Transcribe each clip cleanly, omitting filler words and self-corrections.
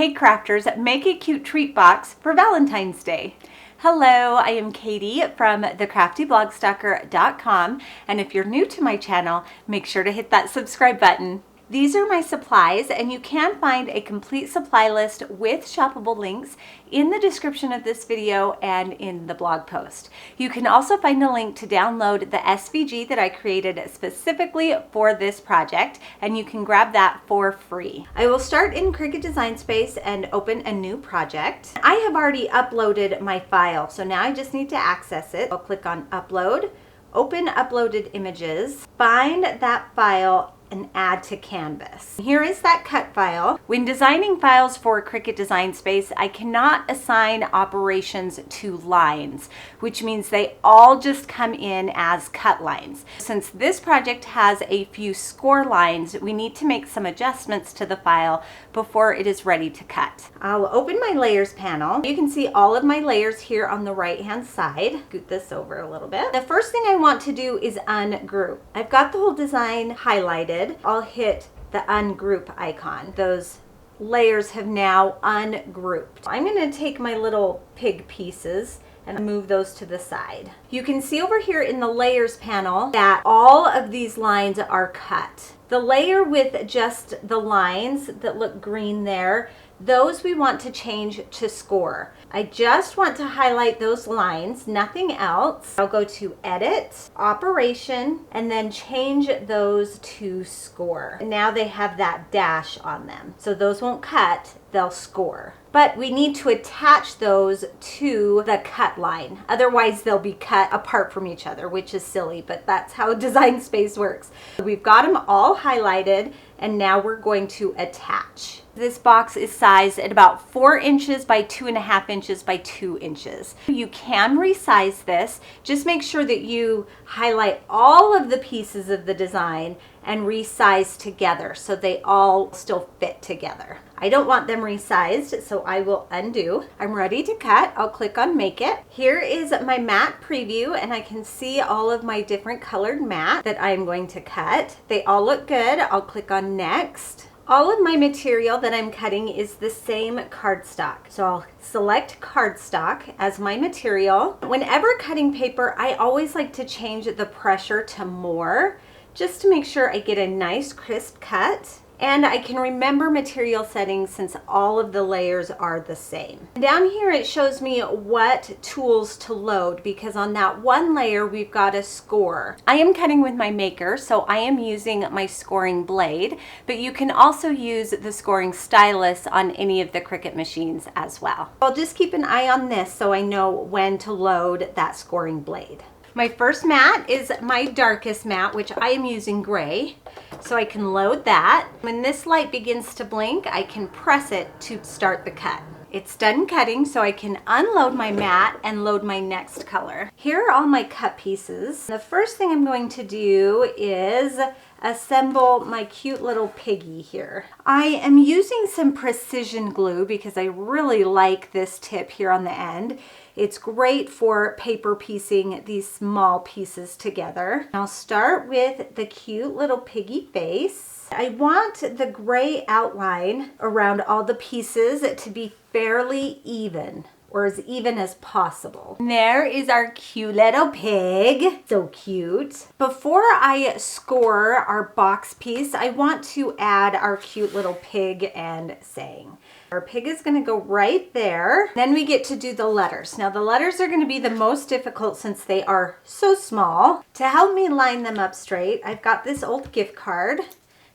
Hey crafters, make a cute treat box for Valentine's Day. Hello, I am Katie from thecraftyblogStalker.com, and if you're new to my channel, make sure to hit that subscribe button. These are my supplies, and you can find a complete supply list with shoppable links in the description of this video and in the blog post. You can also find a link to download the SVG that I created specifically for this project, and you can grab that for free. I will start in Cricut Design Space and open a new project. I have already uploaded my file, so now I just need to access it. I'll click on Upload, open Uploaded Images, find that file, and add to canvas. Here is that cut file. When designing files for Cricut Design Space, I cannot assign operations to lines, which means they all just come in as cut lines. Since this project has a few score lines, we need to make some adjustments to the file before it is ready to cut. I'll open my layers panel. You can see all of my layers here on the right hand side. Scoot this over a little bit. The first thing I want to do is ungroup. I've got the whole design highlighted. I'll hit the ungroup icon. Those layers have now ungrouped. I'm going to take my little pig pieces and move those to the side. You can see over here in the layers panel that all of these lines are cut. The layer with just the lines that look green there, those we want to change to score. I just want to highlight those lines, nothing else. I'll go to Edit, Operation, and then change those to score. And now they have that dash on them. So those won't cut, they'll score. But we need to attach those to the cut line. Otherwise they'll be cut apart from each other, which is silly, but that's how Design Space works. We've got them all highlighted, and now we're going to attach. This box is sized at about 4 inches by 2.5 inches by 2 inches. You can resize this. Just make sure that you highlight all of the pieces of the design and resize together so they all still fit together. I don't want them resized, so I will undo. I'm ready to cut. I'll click on Make It. Here is my mat preview, and I can see all of my different colored mat that I'm going to cut. They all look good. I'll click on Next. All of my material that I'm cutting is the same cardstock. So I'll select cardstock as my material. Whenever cutting paper, I always like to change the pressure to more, just to make sure I get a nice crisp cut. And I can remember material settings since all of the layers are the same. Down here it shows me what tools to load, because on that one layer we've got a score. I am cutting with my maker, so I am using my scoring blade, but you can also use the scoring stylus on any of the Cricut machines as well. I'll just keep an eye on this so I know when to load that scoring blade. My first mat is my darkest mat, which I am using gray, so I can load that. When this light begins to blink, I can press it to start the cut. It's done cutting, so I can unload my mat and load my next color. Here are all my cut pieces. The first thing I'm going to do is assemble my cute little piggy here. I am using some precision glue because I really like this tip here on the end. It's great for paper piecing these small pieces together. I'll start with the cute little piggy face. I want the gray outline around all the pieces to be fairly even, or as even as possible. And there is our cute little pig. So cute. Before I score our box piece, I want to add our cute little pig and saying. Our pig is going to go right there. Then we get to do the letters. Now the letters are going to be the most difficult since they are so small. To help me line them up straight, I've got this old gift card.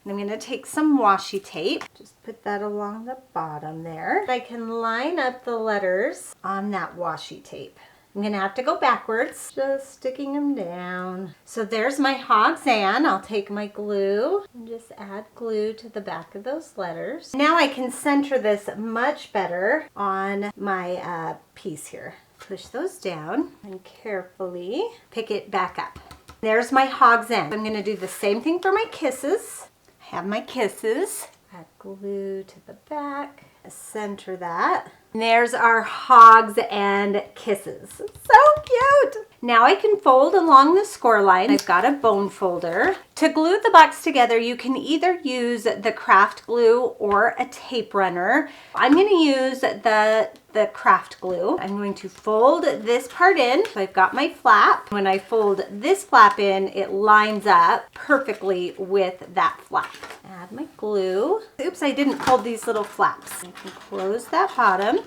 And I'm going to take some washi tape. Just put that along the bottom there. I can line up the letters on that washi tape. I'm going to have to go backwards, just sticking them down. So there's my Hogs and I'll take my glue and just add glue to the back of those letters. Now I can center this much better on my piece here. Push those down and carefully pick it back up. There's my Hogs end. I'm going to do the same thing for my kisses. I have my kisses. Add glue to the back. Center that. And there's our Hogs and kisses. So cute! Now I can fold along the score line. I've got a bone folder. To glue the box together, you can either use the craft glue or a tape runner. I'm going to use the craft glue. I'm going to fold this part in. So I've got my flap. When I fold this flap in, it lines up perfectly with that flap. Add my glue. Oops, I didn't fold these little flaps. I can close that bottom.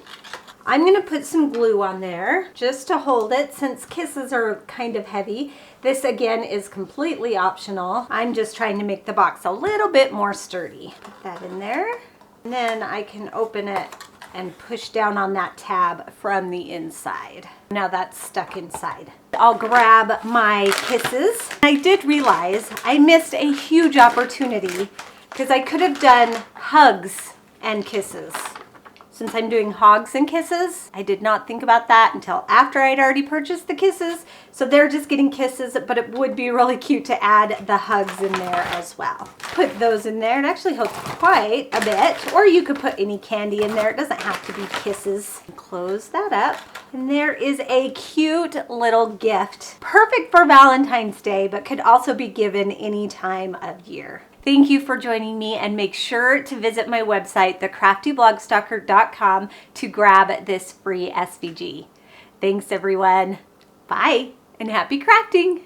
I'm going to put some glue on there just to hold it since kisses are kind of heavy. This again is completely optional. I'm just trying to make the box a little bit more sturdy. Put that in there. And then I can open it and push down on that tab from the inside. Now that's stuck inside. I'll grab my kisses. I did realize I missed a huge opportunity because I could have done hugs and kisses. Since I'm doing hogs and kisses, I did not think about that until after I'd already purchased the kisses. So they're just getting kisses, but it would be really cute to add the hugs in there as well. Put those in there. It actually holds quite a bit, or you could put any candy in there. It doesn't have to be kisses. Close that up. And there is a cute little gift. Perfect for Valentine's Day, but could also be given any time of year. Thank you for joining me, and make sure to visit my website, thecraftyblogstalker.com, to grab this free SVG. Thanks everyone. Bye and happy crafting.